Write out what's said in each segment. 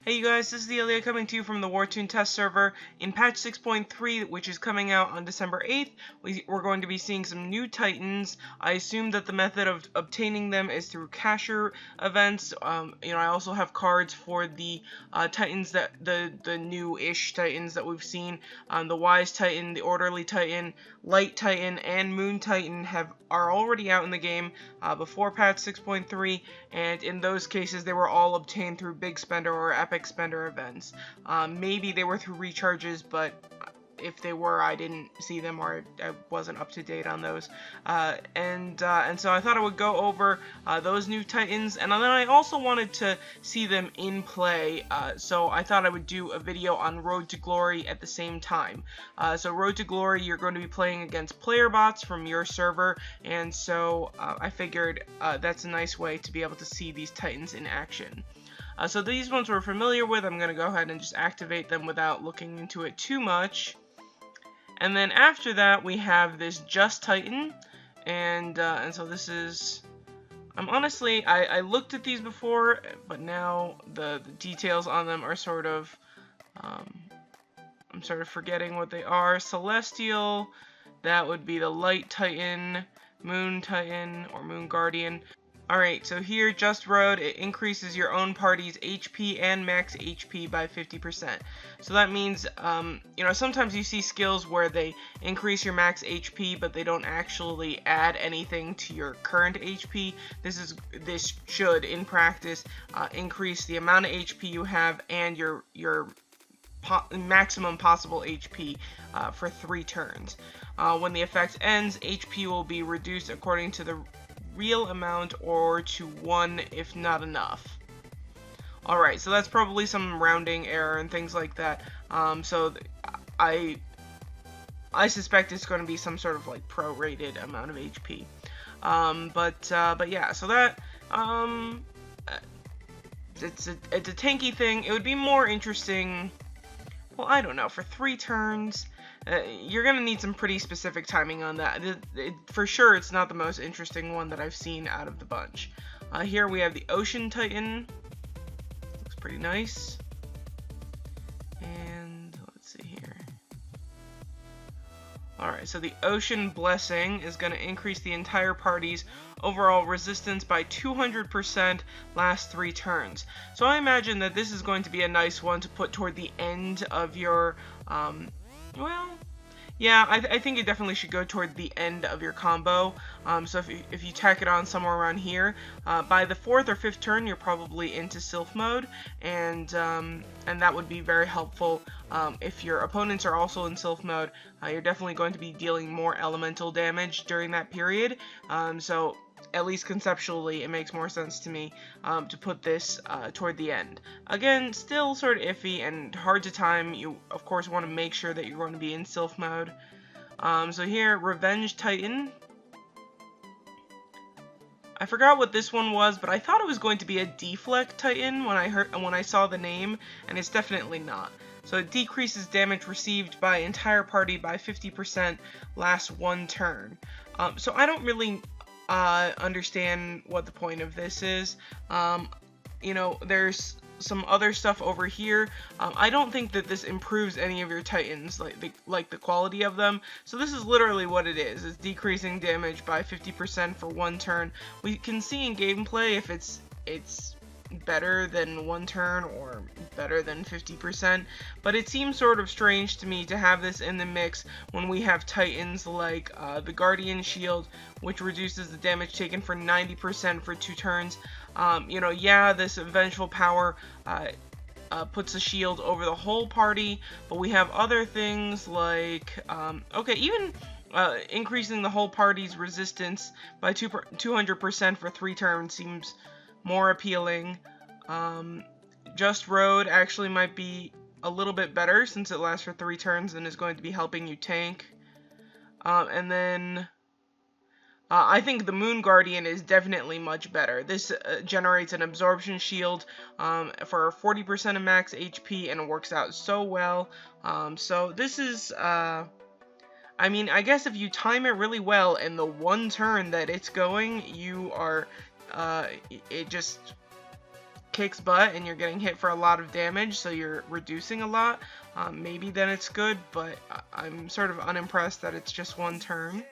Hey you guys, this is Delia coming to you from the Wartune test server. In patch 6.3, which is coming out on December 8th, we're going to be seeing some new titans. I assume that the method of obtaining them is through cacher events. I also have cards for the titans that the new-ish titans that we've seen. The Wise Titan, the Orderly Titan, Light Titan, and Moon Titan are already out in the game before patch 6.3, and in those cases they were all obtained through Big Spender or Epic Spender events. Maybe they were through recharges, but if they were, I didn't see them or I wasn't up to date on those. And so I thought I would go over those new titans, and then I also wanted to see them in play, so I thought I would do a video on Road to Glory at the same time. So Road to Glory, you're going to be playing against player bots from your server, and so I figured that's a nice way to be able to see these titans in action. So these ones we're familiar with. I'm going to go ahead and just activate them without looking into it too much. And then after that, we have this Just Titan, and so this is, honestly, I looked at these before, but now the details on them are sort of, I'm sort of forgetting what they are. Celestial, that would be the Light Titan, Moon Titan, or Moon Guardian. Alright, so here, Just Road, it increases your own party's HP and max HP by 50%. So that means, sometimes you see skills where they increase your max HP, but they don't actually add anything to your current HP. This should, in practice, increase the amount of HP you have and your maximum possible HP for 3 turns. When the effect ends, HP will be reduced according to the real amount or to 1 if not enough. Alright, so that's probably some rounding error and things like that. So I suspect it's going to be some sort of like prorated amount of HP. But yeah, so that it's a tanky thing. It would be more interesting. Well, I don't know, for 3 turns. You're going to need some pretty specific timing on that. For sure, it's not the most interesting one that I've seen out of the bunch. Here we have the Ocean Titan. Looks pretty nice. And let's see here. Alright, so the Ocean Blessing is going to increase the entire party's overall resistance by 200% last 3 turns. So I imagine that this is going to be a nice one to put toward the end of your, well, yeah, I think it definitely should go toward the end of your combo. So if you tack it on somewhere around here, by the 4th or 5th turn, you're probably into Sylph mode, and that would be very helpful. If your opponents are also in Sylph mode, you're definitely going to be dealing more elemental damage during that period. So at least conceptually, it makes more sense to me to put this toward the end. Again, still sort of iffy and hard to time. You, of course, want to make sure that you're going to be in Sylph mode. So here, Revenge Titan. I forgot what this one was, but I thought it was going to be a Deflect Titan when I saw the name, and it's definitely not. So it decreases damage received by entire party by 50% last 1 turn. So I don't really understand what the point of this is. There's some other stuff over here. I don't think that this improves any of your titans, like the quality of them. So this is literally what it is. It's decreasing damage by 50% for 1 turn. We can see in gameplay if it's better than 1 turn or better than 50%, but it seems sort of strange to me to have this in the mix when we have titans like the Guardian Shield, which reduces the damage taken for 90% for 2 turns. Yeah, this Vengeful Power puts a shield over the whole party, but we have other things like, even increasing the whole party's resistance by 200% for 3 turns seems more appealing. Just Road actually might be a little bit better since it lasts for 3 turns and is going to be helping you tank. And then I think the Moon Guardian is definitely much better. This generates an absorption shield for 40% of max HP, and it works out so well. So this is, I guess if you time it really well and the 1 turn that it's going, you are, kicks butt and you're getting hit for a lot of damage, so you're reducing a lot, maybe then it's good, but I'm sort of unimpressed that it's just one turn.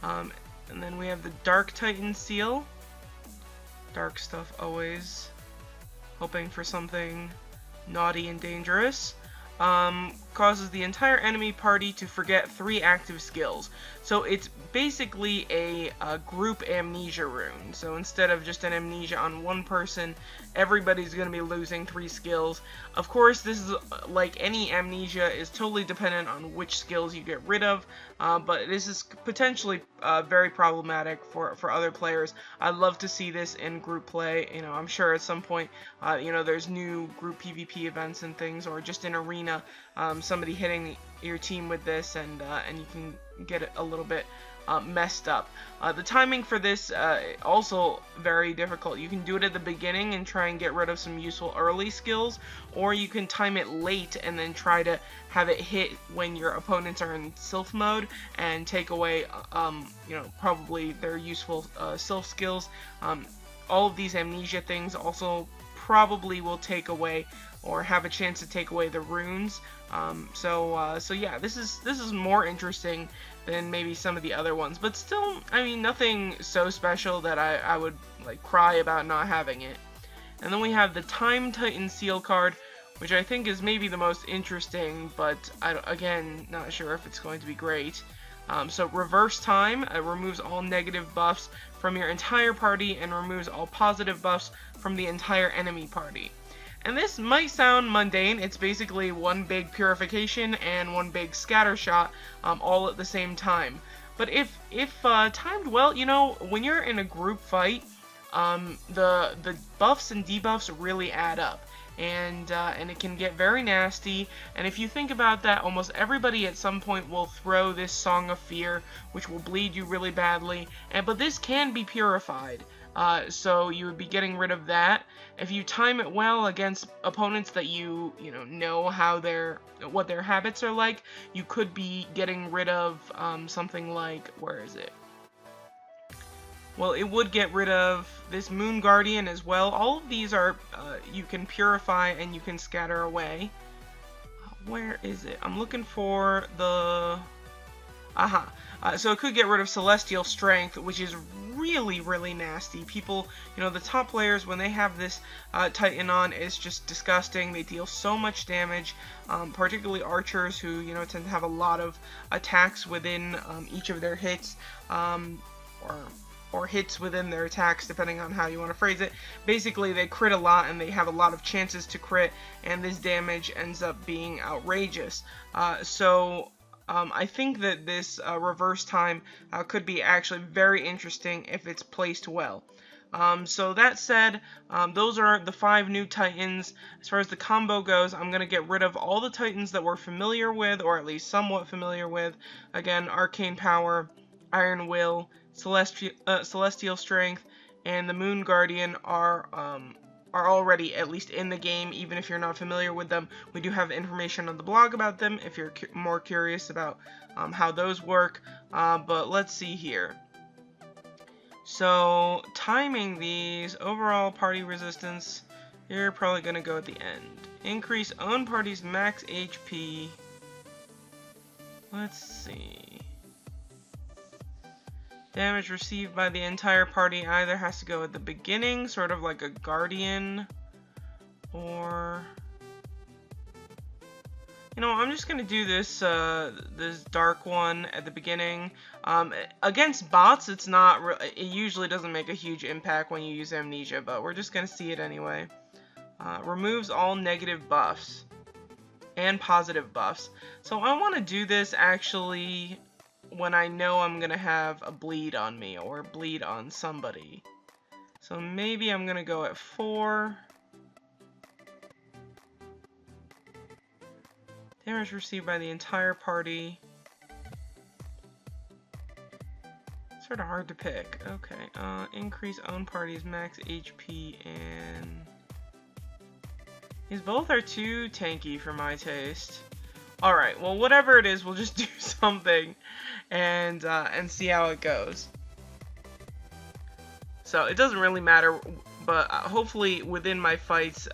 And then we have the Dark Titan Seal. Dark stuff always. Hoping for something naughty and dangerous. Causes the entire enemy party to forget 3 active skills. So it's basically a group amnesia rune. So instead of just an amnesia on one person, everybody's going to be losing 3 skills. Of course, this is like any amnesia, is totally dependent on which skills you get rid of. But this is potentially very problematic for other players. I'd love to see this in group play. You know, I'm sure at some point, there's new group PvP events and things, or just in arena, somebody hitting your team with this, and you can get it a little bit messed up. The timing for this also very difficult. You can do it at the beginning and try and get rid of some useful early skills, or you can time it late and then try to have it hit when your opponents are in Sylph mode and take away, probably their useful Sylph skills. All of these amnesia things also probably will take away or have a chance to take away the runes. So yeah, this is more interesting than maybe some of the other ones, but still, I mean, nothing so special that I would like cry about not having it. And then we have the Time Titan Seal card, which I think is maybe the most interesting, but again, not sure if it's going to be great. So Reverse Time removes all negative buffs from your entire party and removes all positive buffs from the entire enemy party. And this might sound mundane. It's basically one big purification and one big scatter shot, all at the same time. But if timed well, when you're in a group fight, the buffs and debuffs really add up. And it can get very nasty, and if you think about that, almost everybody at some point will throw this Song of Fear, which will bleed you really badly, but this can be purified, so you would be getting rid of that. If you time it well against opponents that you know how what their habits are like, you could be getting rid of something like, where is it? Well, it would get rid of this Moon Guardian as well. All of these are, you can purify and you can scatter away. Where is it? I'm looking for the... Aha. So it could get rid of Celestial Strength, which is really, really nasty. People, the top players, when they have this Titan on, it's just disgusting. They deal so much damage, particularly archers who, tend to have a lot of attacks within each of their hits, or hits within their attacks, depending on how you want to phrase it. Basically, they crit a lot, and they have a lot of chances to crit, and this damage ends up being outrageous. I think that this reverse time could be actually very interesting if it's placed well. So that said, those are the 5 new Titans. As far as the combo goes, I'm going to get rid of all the Titans that we're familiar with, or at least somewhat familiar with. Again, Arcane Power, Iron Will, Celestial Strength, and the Moon Guardian are already at least in the game, even if you're not familiar with them. We do have information on the blog about them if you're more curious about how those work. But let's see here. So timing these, overall party resistance, you're probably going to go at the end. Increase own party's max HP. Let's see. Damage received by the entire party either has to go at the beginning, sort of like a guardian, or... I'm just going to do this this dark one at the beginning. Against bots, it usually doesn't make a huge impact when you use Amnesia, but we're just going to see it anyway. Removes all negative buffs and positive buffs. So I want to do this actually when I know I'm going to have a bleed on me or bleed on somebody. So maybe I'm going to go at 4. Damage received by the entire party. Sort of hard to pick. Okay, increase own party's max HP, and these both are too tanky for my taste. Alright, well, whatever it is, we'll just do something and see how it goes. So it doesn't really matter but hopefully within my fights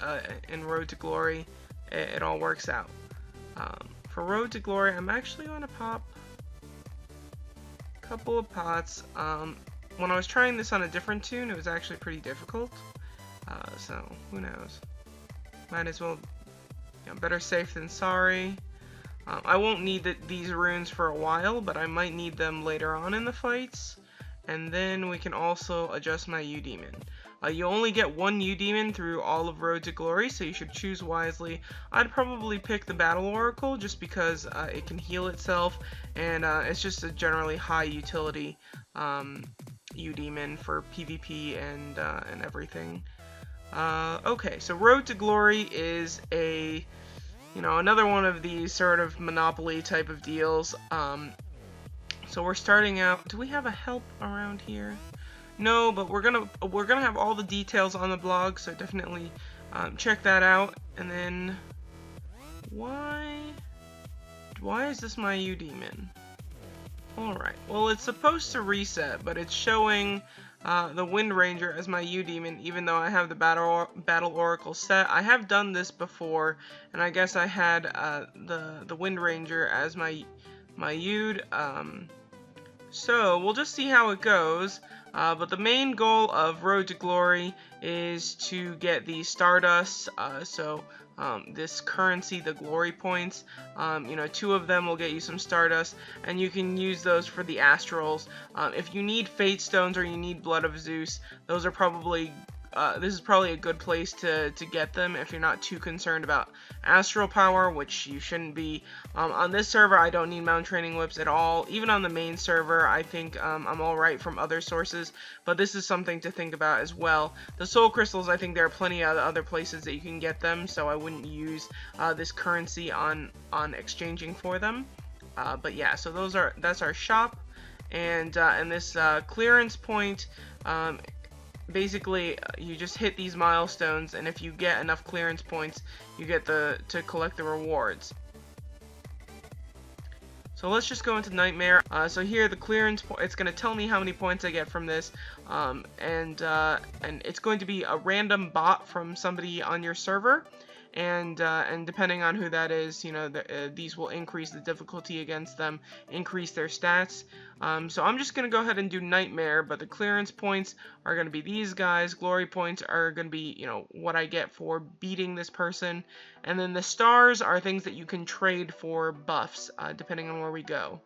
in Road to Glory, it all works out. For Road to Glory, I'm actually going to pop a couple of pots. When I was trying this on a different tune, it was actually pretty difficult. So, who knows? Might as well, better safe than sorry. I won't need these runes for a while, but I might need them later on in the fights. And then we can also adjust my U-Demon. You only get one U-Demon through all of Road to Glory, so you should choose wisely. I'd probably pick the Battle Oracle just because it can heal itself, and it's just a generally high utility U-Demon for PvP and everything. Okay, so Road to Glory is another one of these sort of Monopoly type of deals. So we're starting out. Do we have a help around here? No, but we're gonna have all the details on the blog, so definitely check that out. And then why is this my U-Demon? Alright, well, it's supposed to reset, but it's showing the Wind Ranger as my U-Demon, even though I have the Battle Oracle set. I have done this before, and I guess I had the Wind Ranger as my Ud. So we'll just see how it goes. But the main goal of Road to Glory is to get the Stardust. This currency, the glory points, 2 of them will get you some Stardust, and you can use those for the Astrals. If you need Fate Stones or you need Blood of Zeus, those are probably, this is probably a good place to get them if you're not too concerned about Astral Power, which you shouldn't be. On this server, I don't need Mount Training Whips at all. Even on the main server, I think I'm alright from other sources, but this is something to think about as well. The Soul Crystals, I think there are plenty of other places that you can get them, so I wouldn't use this currency on exchanging for them. But yeah, so that's our shop, and this clearance point, basically, you just hit these milestones, and if you get enough clearance points, you get to collect the rewards. So let's just go into Nightmare. So here, the clearance point, it's going to tell me how many points I get from this, and it's going to be a random bot from somebody on your server. And depending on who that is, these will increase the difficulty against them, increase their stats. So I'm just going to go ahead and do Nightmare, but the clearance points are going to be these guys. Glory points are going to be, what I get for beating this person. And then the stars are things that you can trade for buffs, depending on where we go.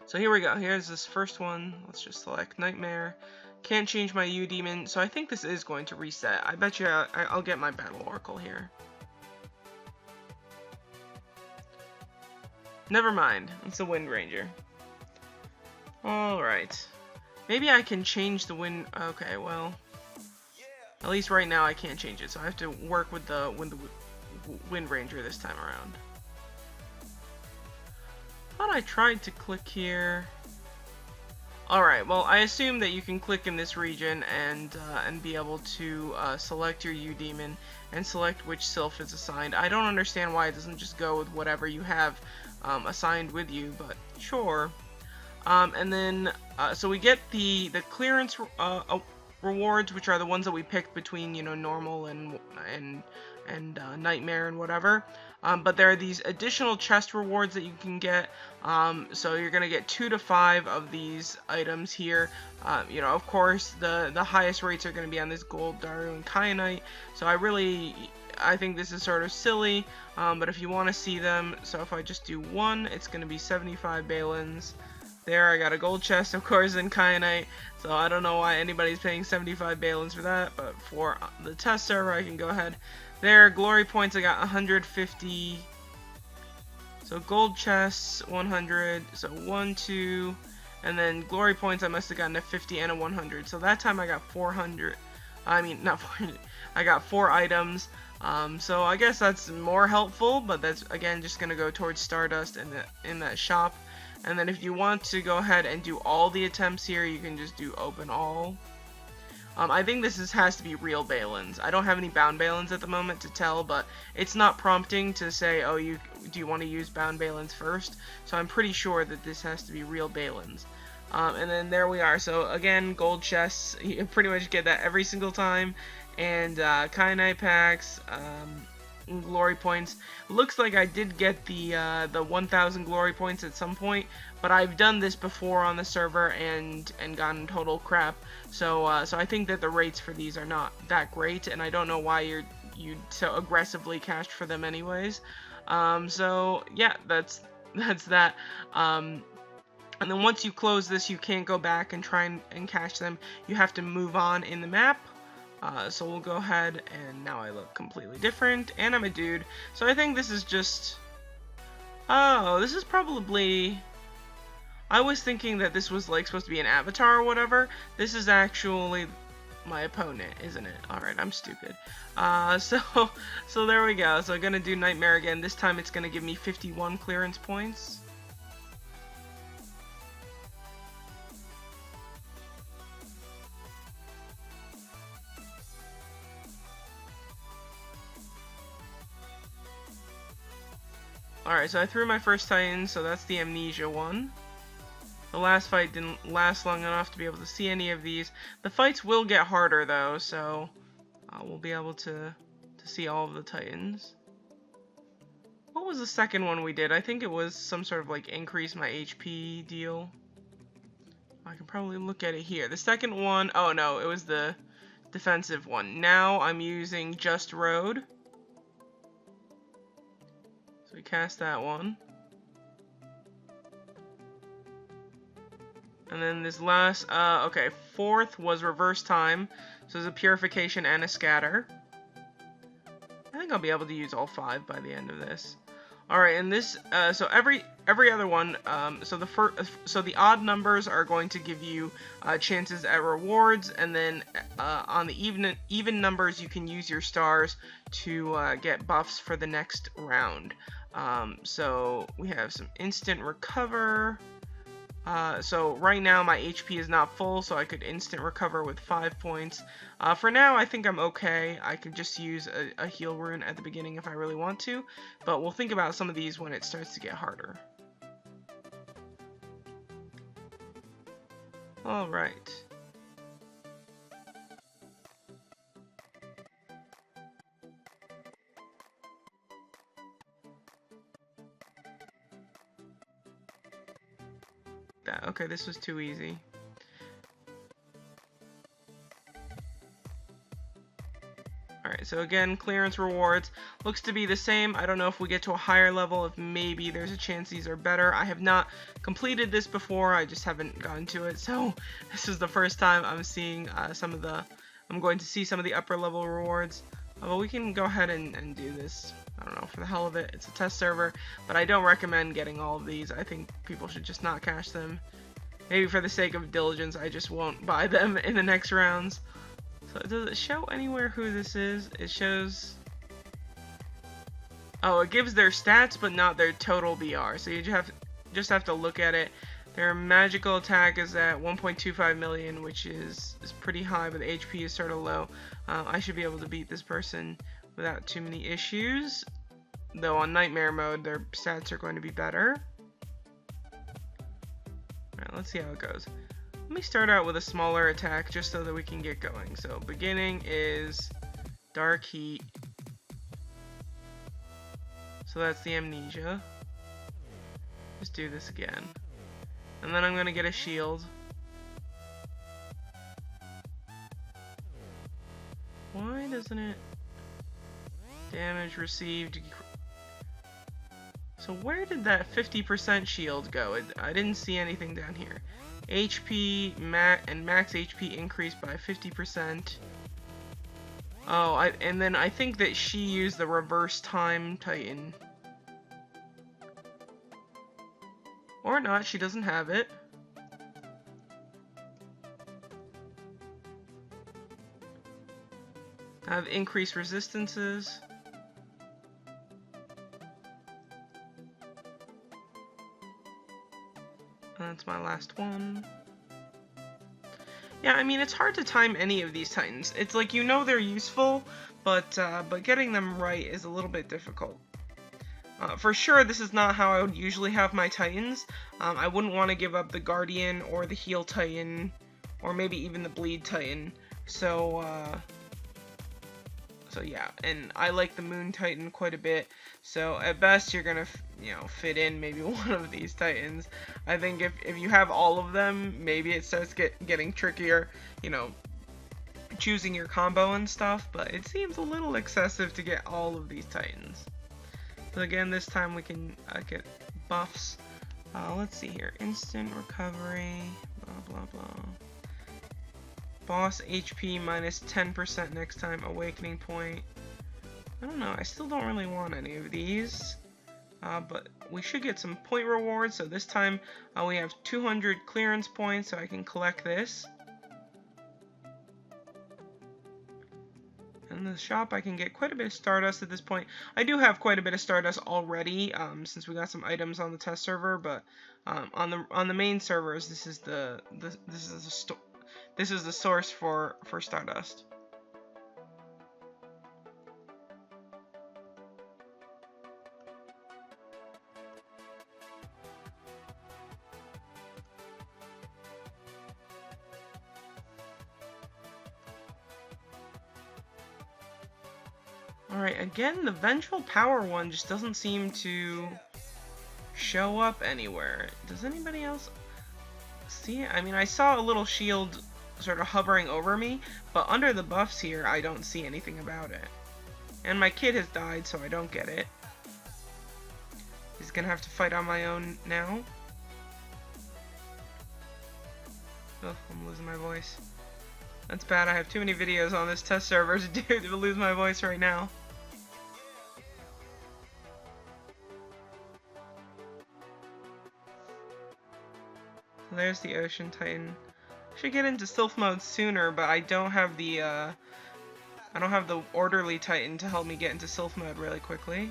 So here we go. Here's this first one. Let's just select Nightmare. Can't change my U-Demon, so I think this is going to reset. I bet you I'll get my Battle Oracle here. Never mind, it's a Wind Ranger. Alright. Maybe I can change the Wind... Okay, well... At least right now I can't change it, so I have to work with the Wind Ranger this time around. Thought I tried to click here... Alright, well, I assume that you can click in this region and be able to select your U-Demon and select which Sylph is assigned. I don't understand why it doesn't just go with whatever you have assigned with you, but sure. And then, so we get the clearance rewards, which are the ones that we picked between, normal and Nightmare and whatever. But there are these additional chest rewards that you can get. So you're gonna get 2 to 5 of these items here. Of course, the highest rates are gonna be on this gold, Daru, and Kyanite. So I think this is sort of silly. But if you want to see them, so if I just do 1, it's gonna be 75 Balins. There, I got a gold chest, of course, in Kyanite. So I don't know why anybody's paying 75 Balins for that. But for the test server, I can go ahead. There, glory points, I got 150. So gold chests, 100. So 1, 2, and then glory points, I must have gotten a 50 and a 100. So that time I got 400. I mean, not 400. I got 4 items. So I guess that's more helpful, but that's again just gonna go towards Stardust in that shop. And then if you want to go ahead and do all the attempts here, you can just do open all. I think this has to be real Balins. I don't have any bound Balins at the moment to tell, but it's not prompting to say, oh, do you want to use bound Balins first? So I'm pretty sure that this has to be real Balins. And then there we are. So again, gold chests, you pretty much get that every single time. And Kyanite packs, glory points. Looks like I did get the 1,000 glory points at some point, but I've done this before on the server and gotten total crap. So so I think that the rates for these are not that great, and I don't know why you so aggressively cashed for them anyways. So yeah, that's that. And then once you close this, you can't go back and try and cash them. You have to move on in the map. So we'll go ahead, and now I look completely different, and I'm a dude. So I think this is just... Oh, this is probably... I was thinking that this was like supposed to be an avatar or whatever. This is actually my opponent, isn't it? Alright, I'm stupid. So there we go. So I'm gonna do Nightmare again. This time it's gonna give me 51 clearance points. Alright, so I threw my first Titan, so that's the Amnesia one. The last fight didn't last long enough to be able to see any of these. The fights will get harder though, so we'll be able to see all of the Titans. What was the second one we did? I think it was some sort of like increase my HP deal. I can probably look at it here. The second one, oh no, it was the defensive one. Now I'm using Just Road. We cast that one. And then this last, okay, fourth was Reverse Time. So there's a Purification and a Scatter. I think I'll be able to use all 5 by the end of this. Alright, and this, so every other one, so the odd numbers are going to give you chances at rewards, and then on the even numbers you can use your stars to get buffs for the next round. So we have some instant recover. So right now my HP is not full, so I could instant recover with 5 points. For now, I think I'm okay. I could just use a heal rune at the beginning if I really want to, but we'll think about some of these when it starts to get harder. Alright. Okay, this was too easy. Alright, so again, clearance rewards looks to be the same. I don't know if we get to a higher level, if maybe there's a chance these are better. I have not completed this before, I just haven't gotten to it, so this is the first time I'm seeing I'm going to see some of the upper level rewards. But we can go ahead and do this. I don't know, for the hell of it. It's a test server, but I don't recommend getting all of these. I think people should just not cash them. Maybe for the sake of diligence, I just won't buy them in the next rounds. So does it show anywhere who this is? It shows... Oh, it gives their stats, but not their total BR. So you just have to look at it. Their magical attack is at 1.25 million, which is pretty high, but the HP is sort of low. I should be able to beat this person without too many issues. Though on Nightmare mode, their stats are going to be better. Alright, let's see how it goes. Let me start out with a smaller attack just so that we can get going. So beginning is Dark Heat. So that's the Amnesia. Just do this again. And then I'm going to get a shield. Why doesn't it... Damage received... So where did that 50% shield go? I didn't see anything down here. HP and max HP increased by 50%. Oh, and then I think that she used the Reverse Time Titan. Or not, she doesn't have it. I have increased resistances. That's my last one. Yeah, I mean, it's hard to time any of these Titans. It's like, you know they're useful, but getting them right is a little bit difficult. For sure, this is not how I would usually have my Titans. I wouldn't want to give up the Guardian or the Heal Titan, or maybe even the Bleed Titan. So yeah, and I like the Moon Titan quite a bit. So at best, you're gonna, fit in maybe one of these Titans. I think if you have all of them, maybe it starts getting trickier, choosing your combo and stuff. But it seems a little excessive to get all of these Titans. So again, this time we can get buffs. Let's see here, instant recovery, blah blah blah. Boss HP minus 10% next time, awakening point. I don't know, I still don't really want any of these. But we should get some point rewards. So this time we have 200 clearance points, so I can collect this. In the shop, I can get quite a bit of Stardust at this point. I do have quite a bit of Stardust already, since we got some items on the test server. But on the main servers, this is the source for Stardust. Alright, again, the Vengeful Power one just doesn't seem to show up anywhere. Does anybody else see it? I mean, I saw a little shield sort of hovering over me, but under the buffs here, I don't see anything about it. And my kid has died, so I don't get it. He's gonna have to fight on my own now. Oh, I'm losing my voice. That's bad, I have too many videos on this test server to lose my voice right now. So there's the Ocean Titan. I should get into Stealth mode sooner, but I don't have the Orderly Titan to help me get into Stealth mode really quickly.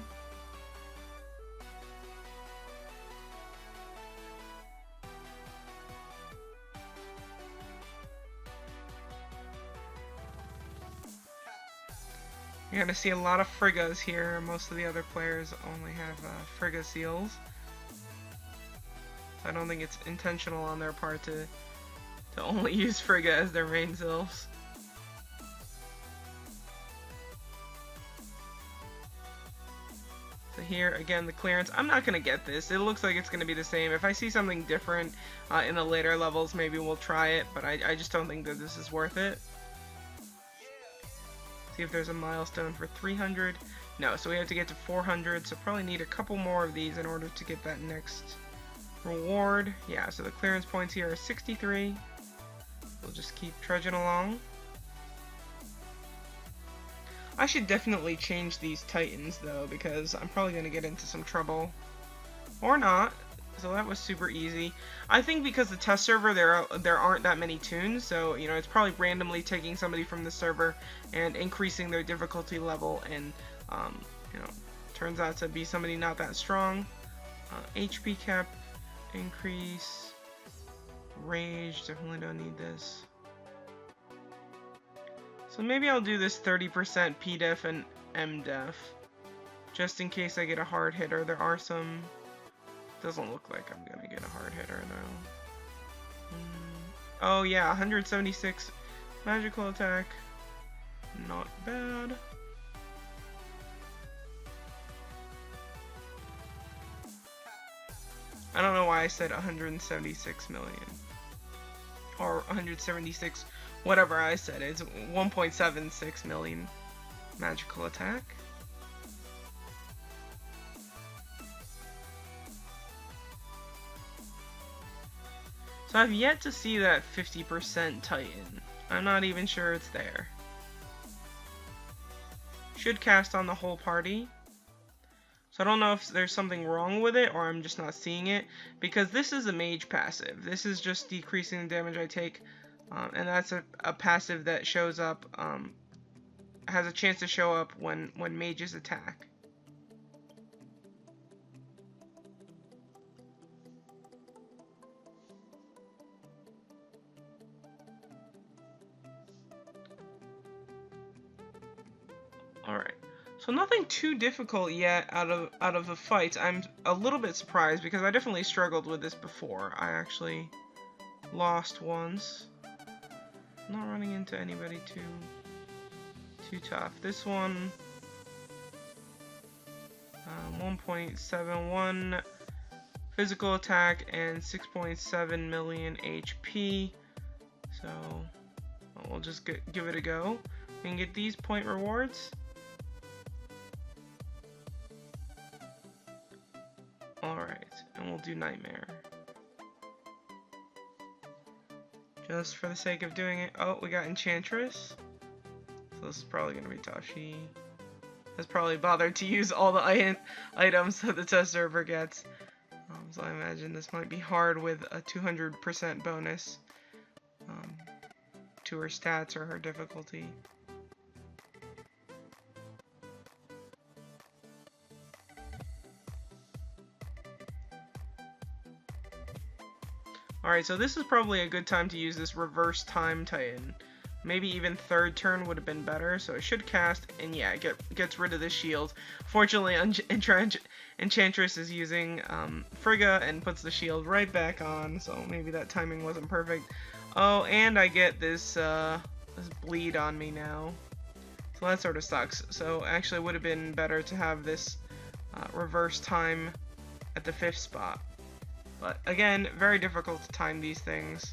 You're gonna see a lot of Friggas here. Most of the other players only have Frigga seals. I don't think it's intentional on their part to only use Frigga as their main seals. So here, again, the clearance. I'm not gonna get this. It looks like it's gonna be the same. If I see something different in the later levels, maybe we'll try it, but I just don't think that this is worth it. See if there's a milestone for 300. No, so we have to get to 400, so probably need a couple more of these in order to get that next reward. Yeah, so the clearance points here are 63. We'll just keep trudging along. I should definitely change these Titans, though, because I'm probably going to get into some trouble. Or not. So that was super easy. I think because the test server, there aren't that many tunes, so it's probably randomly taking somebody from the server and increasing their difficulty level, and turns out to be somebody not that strong. HP cap increase, rage, definitely don't need this. So maybe I'll do this 30% PDEF and MDEF, just in case I get a hard hitter. There are some. Doesn't look like I'm gonna get a hard hitter though. Oh yeah, 176 magical attack. Not bad. I don't know why I said 176 million. Or 176, whatever I said. It's 1.76 million magical attack. So I've yet to see that 50% Titan. I'm not even sure it's there. Should cast on the whole party. So I don't know if there's something wrong with it or I'm just not seeing it, because this is a mage passive. This is just decreasing the damage I take, and that's a passive that shows up, has a chance to show up when mages attack. Alright, So nothing too difficult yet out of the fights. I'm a little bit surprised because I definitely struggled with this before. I actually lost once. Not running into anybody too tough. This one, 1.71 physical attack and 6.7 million HP. So we'll just give it a go. We can get these point rewards. Alright, and we'll do Nightmare. Just for the sake of doing it. Oh, we got Enchantress. So this is probably going to be tough. She has probably bothered to use all the items that the test server gets. So I imagine this might be hard with a 200% bonus to her stats or her difficulty. Alright, so this is probably a good time to use this reverse time Titan. Maybe even third turn would have been better, so it should cast, and yeah, gets rid of the shield. Fortunately, Enchantress is using Frigga and puts the shield right back on, so maybe that timing wasn't perfect. Oh, and I get this bleed on me now, so that sort of sucks. So actually it would have been better to have this reverse time at the 5th spot. But again, very difficult to time these things.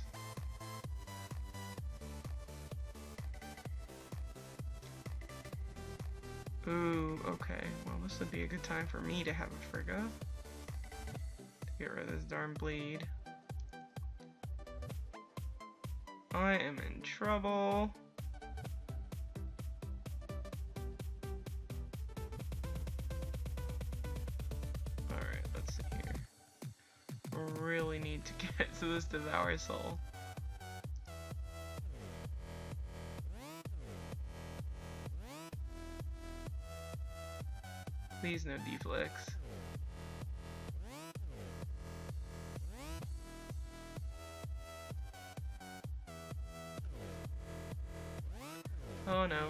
Ooh, okay. Well, this would be a good time for me to have a Frigga. To get rid of this darn bleed. I am in trouble. Alright, let's see here. Really need to get to this Devour Soul. Please no deflects. Oh no.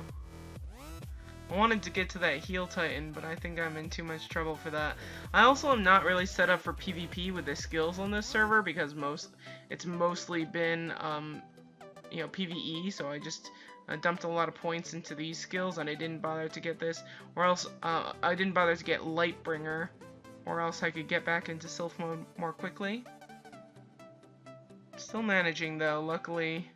I wanted to get to that heal Titan, but I think I'm in too much trouble for that. I also am not really set up for PvP with the skills on this server because it's mostly been you know, PvE, so I just dumped a lot of points into these skills and I didn't bother to get this, or else I didn't bother to get Lightbringer, or else I could get back into Sylph mode more quickly. Still managing though, luckily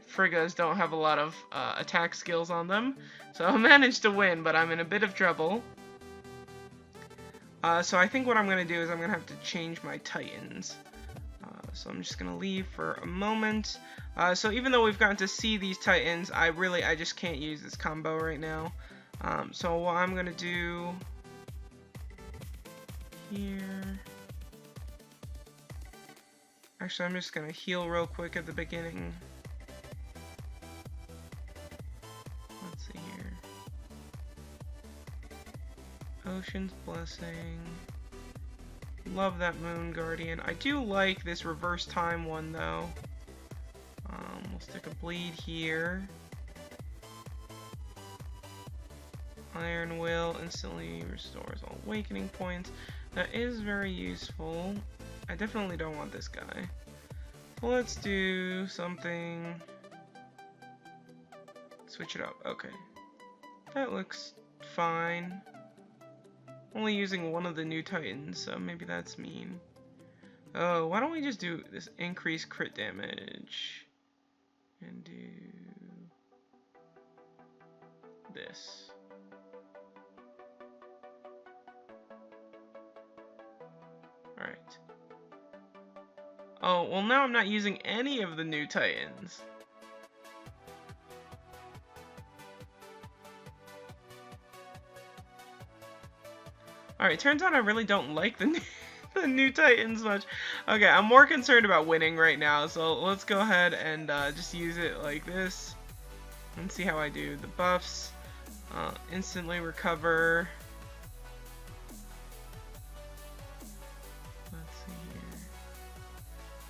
Friggas don't have a lot of attack skills on them, so I managed to win, but I'm in a bit of trouble. So I think what I'm going to do is I'm going to have to change my Titans. So I'm just going to leave for a moment. So even though we've gotten to see these Titans, I just can't use this combo right now. So what I'm going to do here... Actually, I'm just going to heal real quick at the beginning. Let's see here. Ocean's Blessing. Love that Moon Guardian. I do like this reverse time one though. We'll stick a bleed here. Iron Will instantly restores all awakening points. That is very useful. I definitely don't want this guy. So let's do something. Switch it up. Okay. That looks fine. Only using one of the new Titans, so maybe that's mean. Oh, why don't we just do this increased crit damage and do this. Alright. Oh, well now I'm not using any of the new Titans. Alright, turns out I really don't like the new Titans much. Okay, I'm more concerned about winning right now, so let's go ahead and just use it like this. And see how I do. The buffs, instantly recover. Let's see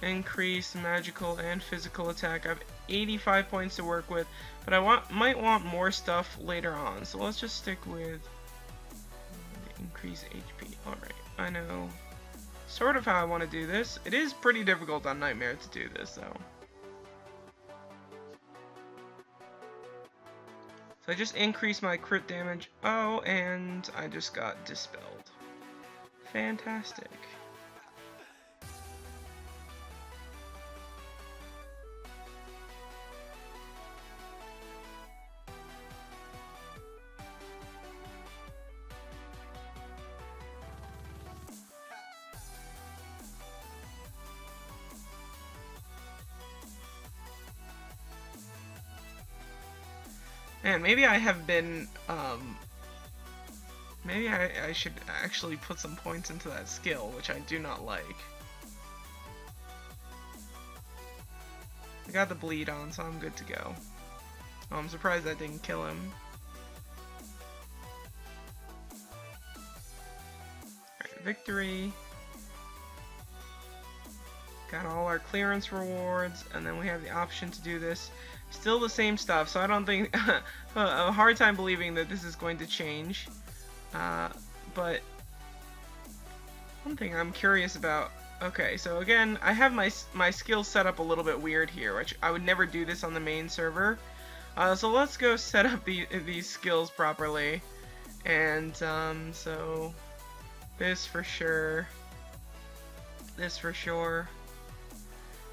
here. Increase magical and physical attack. I have 85 points to work with, but I might want more stuff later on, so let's just stick with Increase HP. Alright, I know sort of how I want to do this. It is pretty difficult on Nightmare to do this, though. So I just increased my crit damage. Oh, and I just got dispelled. Fantastic. Man, maybe I have been, maybe I should actually put some points into that skill, which I do not like. I got the bleed on, so I'm good to go. Oh, I'm surprised that didn't kill him. Alright, victory. Got all our clearance rewards, and then we have the option to do this. Still the same stuff, so I don't think a hard time believing that this is going to change. But one thing I'm curious about. Okay, so again, I have my skills set up a little bit weird here, which I would never do this on the main server. So let's go set up these skills properly. And so this for sure. This for sure.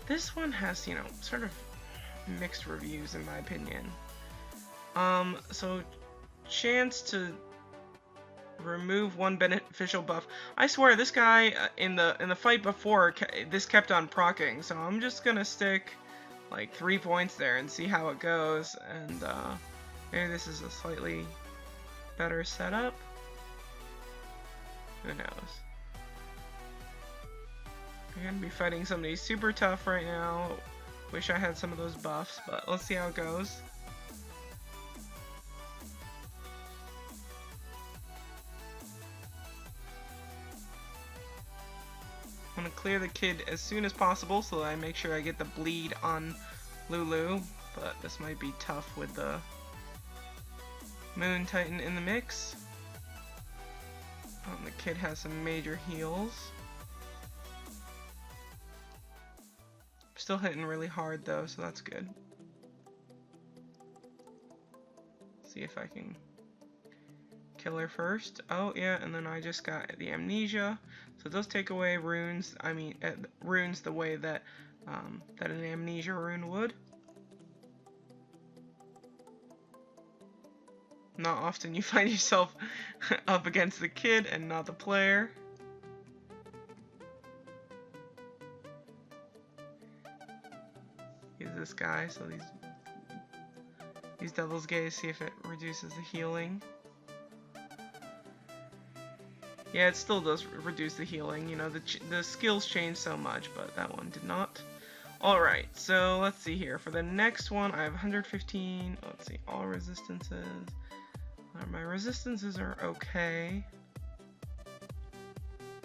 This one has, you know, sort of mixed reviews in my opinion. So chance to remove one beneficial buff. I swear this guy in the fight before this kept on proccing, so I'm just gonna stick like 3 points there and see how it goes. And maybe this is a slightly better setup. Who knows? I'm gonna be fighting somebody super tough right now. Wish I had some of those buffs, but let's see how it goes. I'm gonna clear the kid as soon as possible so that I make sure I get the bleed on Lulu, but this might be tough with the Moon Titan in the mix. The kid has some major heals. Still hitting really hard though, so that's good. See if I can kill her first. Oh yeah, and then I just got the amnesia. So it does take away runes. I mean, runes the way that that an amnesia rune would. Not often you find yourself up against the kid and not the player. Use this guy, so these Devil's Gaze, see if it reduces the healing. Yeah, it still does reduce the healing. You know, the skills change so much, but that one did not. Alright, so let's see here. For the next one, I have 115. Let's see, all resistances. My resistances are okay.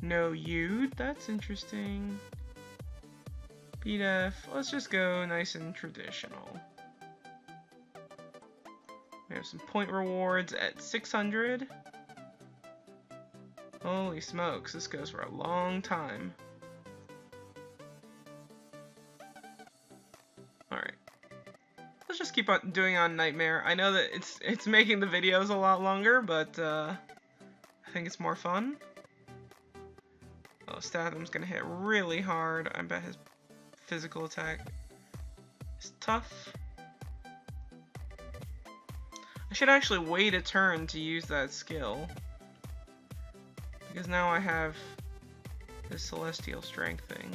No Yude, that's interesting. BDF, let's just go nice and traditional. We have some point rewards at 600. Holy smokes, this goes for a long time. Alright. Let's just keep on doing on Nightmare. I know that it's making the videos a lot longer, but I think it's more fun. Oh, Statham's gonna hit really hard. I bet his physical attack is tough. I should actually wait a turn to use that skill, because now I have this celestial strength thing.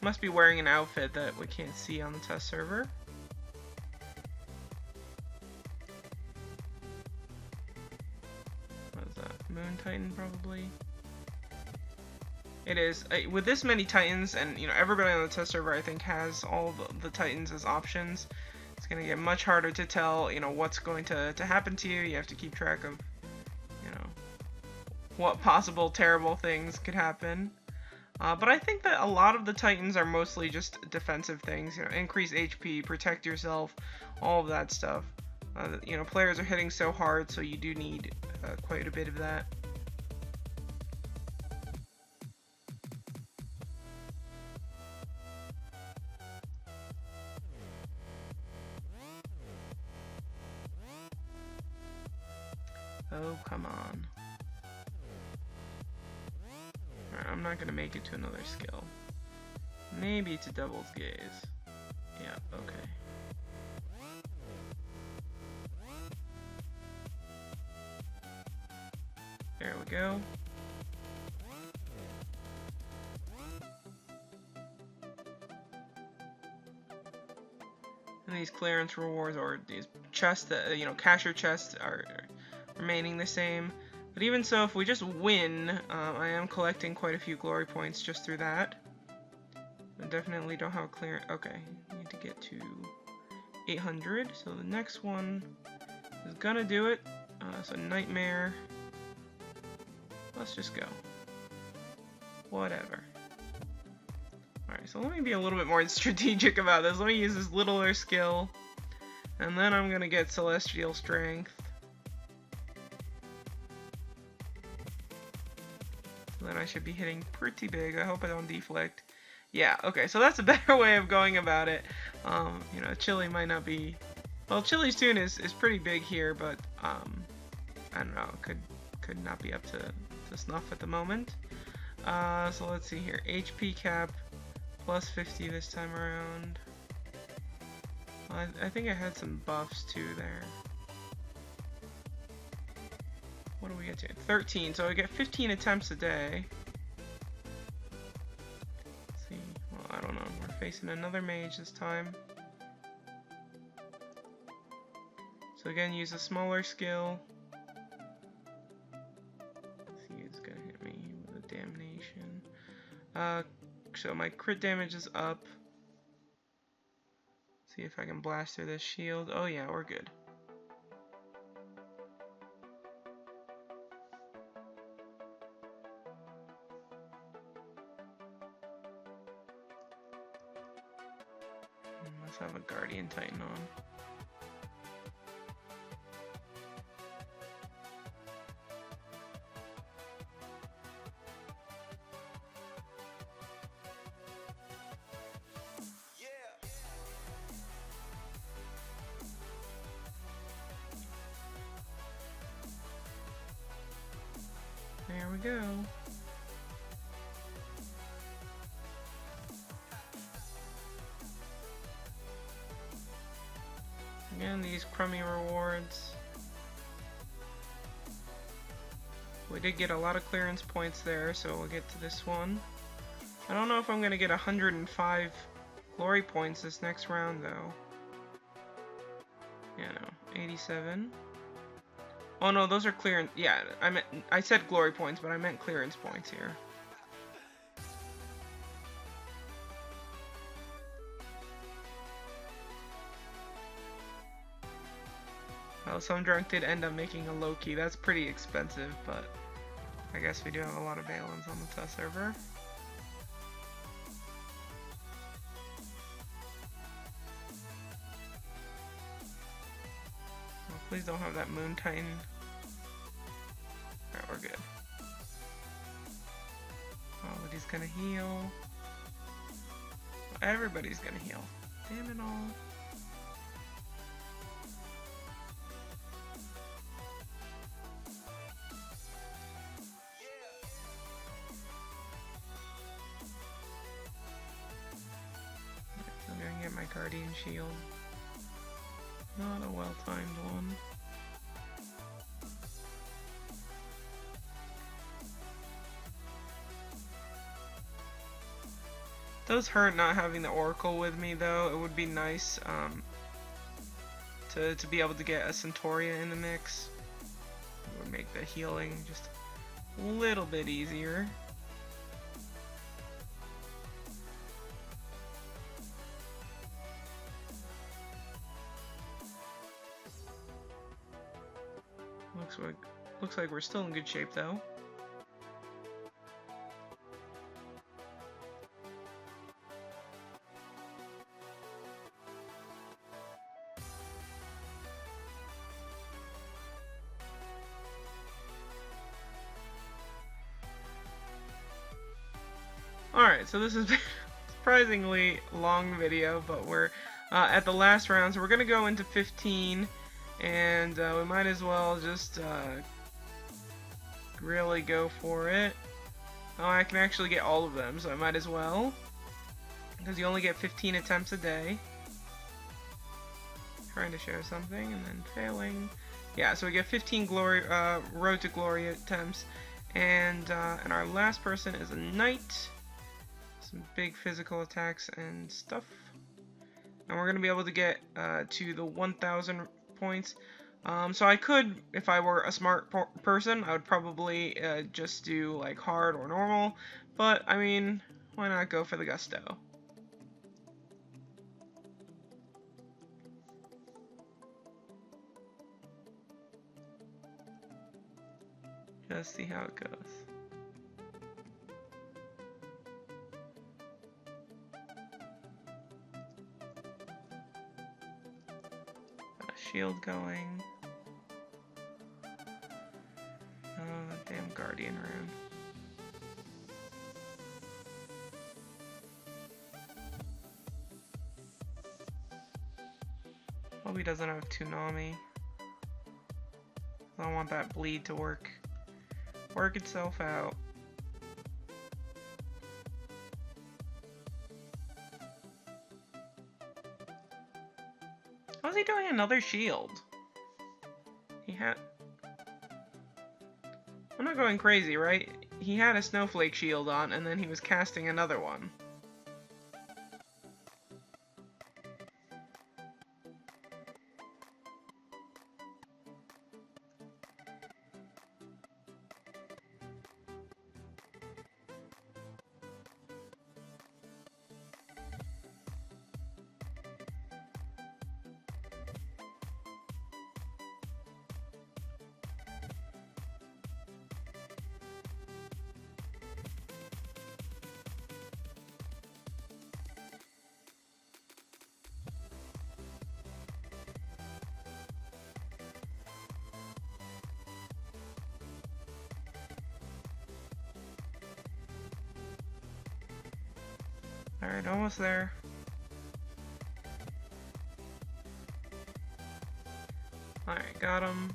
Must be wearing an outfit that we can't see on the test server. What is that? Moon Titan, probably? It is. With this many Titans, and you know, everybody on the test server I think has all the Titans as options, it's going to get much harder to tell, you know, what's going to happen to you. You have to keep track of, you know, what possible terrible things could happen. But I think that a lot of the Titans are mostly just defensive things. You know, increase HP, protect yourself, all of that stuff. You know, players are hitting so hard, so you do need quite a bit of that. Oh, come on. Alright, I'm not gonna make it to another skill. Maybe to Devil's Gaze. Yeah, okay. There we go. And these clearance rewards, or these chests, you know, cashier chests are remaining the same. But even so, if we just win, I am collecting quite a few glory points just through that. I definitely don't have a clear. Okay, need to get to 800. So the next one is gonna do it. So Nightmare. Let's just go. Whatever. Alright, so let me be a little bit more strategic about this. Let me use this littler skill. And then I'm gonna get Celestial Strength. Then I should be hitting pretty big. I hope I don't deflect. Yeah, okay, so that's a better way of going about it. You know, Chili might not be... Well, Chili's tune is pretty big here, but I don't know, could not be up to snuff at the moment. So let's see here. HP cap plus 50 this time around. I think I had some buffs too there. What do we get to? 13, so I get 15 attempts a day. Let's see. Well, I don't know. We're facing another mage this time. So again, use a smaller skill. Let's see, it's gonna hit me with a damnation. So my crit damage is up. See if I can blast through this shield. Oh yeah, we're good. Let's have a Guardian Titan on. There we go. Again, these crummy rewards. We did get a lot of clearance points there, so we'll get to this one. I don't know if I'm going to get 105 glory points this next round, though. Yeah, no. 87. Oh no, those are clearance. Yeah, I said glory points, but I meant clearance points here. Well, some drunk did end up making a low-key. That's pretty expensive, but I guess we do have a lot of Valens on the test server. Well, please don't have that Moon Titan. Alright, we're good. Oh, but he's gonna heal. Everybody's gonna heal. Damn it all. My Guardian Shield. Not a well-timed one. It does hurt not having the Oracle with me, though. It would be nice to be able to get a Centauria in the mix. It would make the healing just a little bit easier. Looks like we're still in good shape, though. Alright, so this has been a surprisingly long video, but we're at the last round, so we're going to go into 15, and we might as well just really go for it. Oh, I can actually get all of them, so I might as well, because you only get 15 attempts a day. Trying to show something, and then failing. Yeah, so we get 15 glory, Road to Glory attempts, and our last person is a knight. Some big physical attacks and stuff. And we're going to be able to get to the 1,000 points. So I could, if I were a smart person, I would probably just do like hard or normal. But, I mean, why not go for the gusto? Just see how it goes. Shield going. Oh, that damn Guardian rune. Hope he doesn't have Toonami. I don't want that bleed to work itself out. How's he doing another shield? I'm not going crazy, right? He had a snowflake shield on, and then he was casting another one. Alright, almost there. Alright, got him.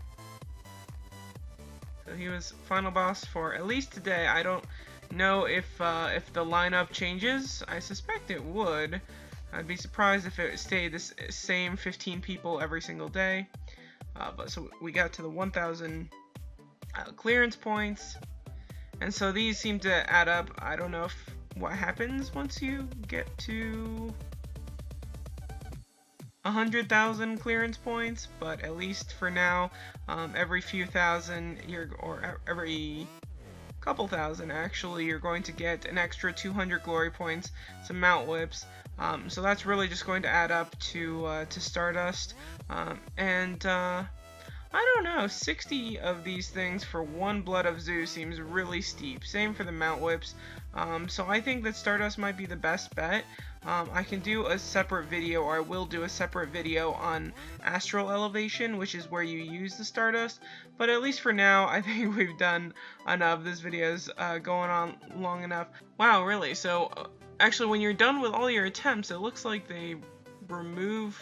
So he was final boss for at least today. I don't know if the lineup changes. I suspect it would. I'd be surprised if it stayed the same 15 people every single day. But so we got to the 1,000 clearance points. And so these seem to add up. I don't know what happens once you get to 100,000 clearance points, but at least for now, every few thousand, or every couple thousand actually, you're going to get an extra 200 glory points, some mount whips. So that's really just going to add up to Stardust, and I don't know, 60 of these things for one Blood of Zeus seems really steep. Same for the mount whips. So I think that Stardust might be the best bet. I can do a separate video, or I will do a separate video on Astral Elevation, which is where you use the Stardust. But at least for now, I think we've done enough. This video's going on long enough. Wow, really? So, actually, when you're done with all your attempts, it looks like they remove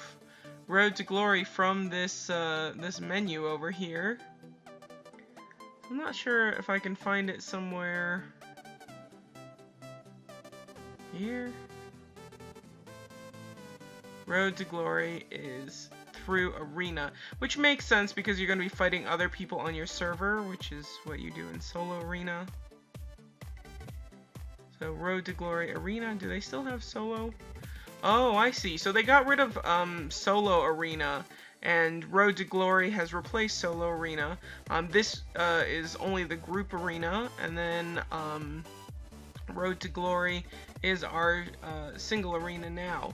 Road to Glory from this this menu over here. I'm not sure if I can find it somewhere here. Road to Glory is through Arena, which makes sense because you're going to be fighting other people on your server, which is what you do in Solo Arena. So Road to Glory Arena, do they still have Solo? Oh, I see. So they got rid of Solo Arena, and Road to Glory has replaced Solo Arena. This is only the group arena, and then Road to Glory is our single arena now.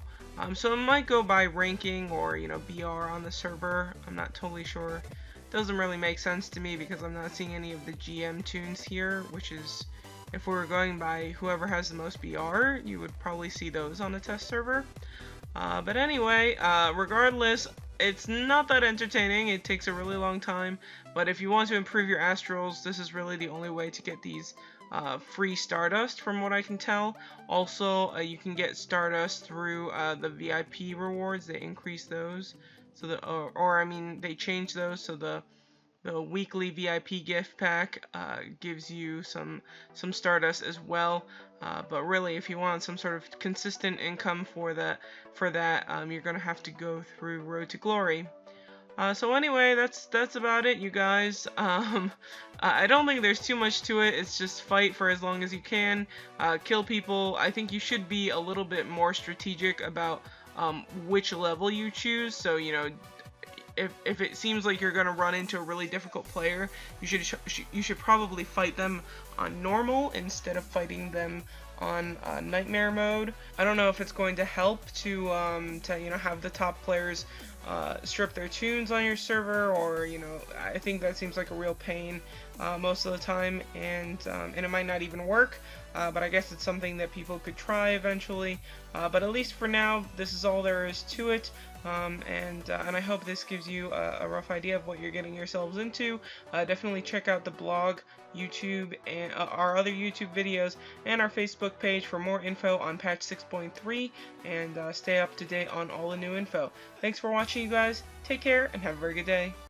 So it might go by ranking or, you know, BR on the server. I'm not totally sure. Doesn't really make sense to me because I'm not seeing any of the GM tunes here, which is, if we were going by whoever has the most BR, you would probably see those on the test server. But anyway, regardless, it's not that entertaining. It takes a really long time, but if you want to improve your astrals, this is really the only way to get these free Stardust from what I can tell. Also, you can get Stardust through the VIP rewards. They increase those, so or I mean they change those, so the weekly VIP gift pack gives you some Stardust as well. But really, if you want some sort of consistent income for that, you're gonna have to go through Road to Glory. So anyway, that's about it, you guys. I don't think there's too much to it. It's just fight for as long as you can, kill people. I think you should be a little bit more strategic about which level you choose. So if it seems like you're gonna run into a really difficult player, you should probably fight them on normal instead of fighting them on nightmare mode. I don't know if it's going to help to have the top players strip their tunes on your server, or I think that seems like a real pain most of the time, and it might not even work. But I guess it's something that people could try eventually. But at least for now, this is all there is to it. And I hope this gives you a rough idea of what you're getting yourselves into. Definitely check out the blog, YouTube, and our other YouTube videos, and our Facebook page for more info on patch 6.3, and stay up to date on all the new info. Thanks for watching, you guys. Take care, and have a very good day.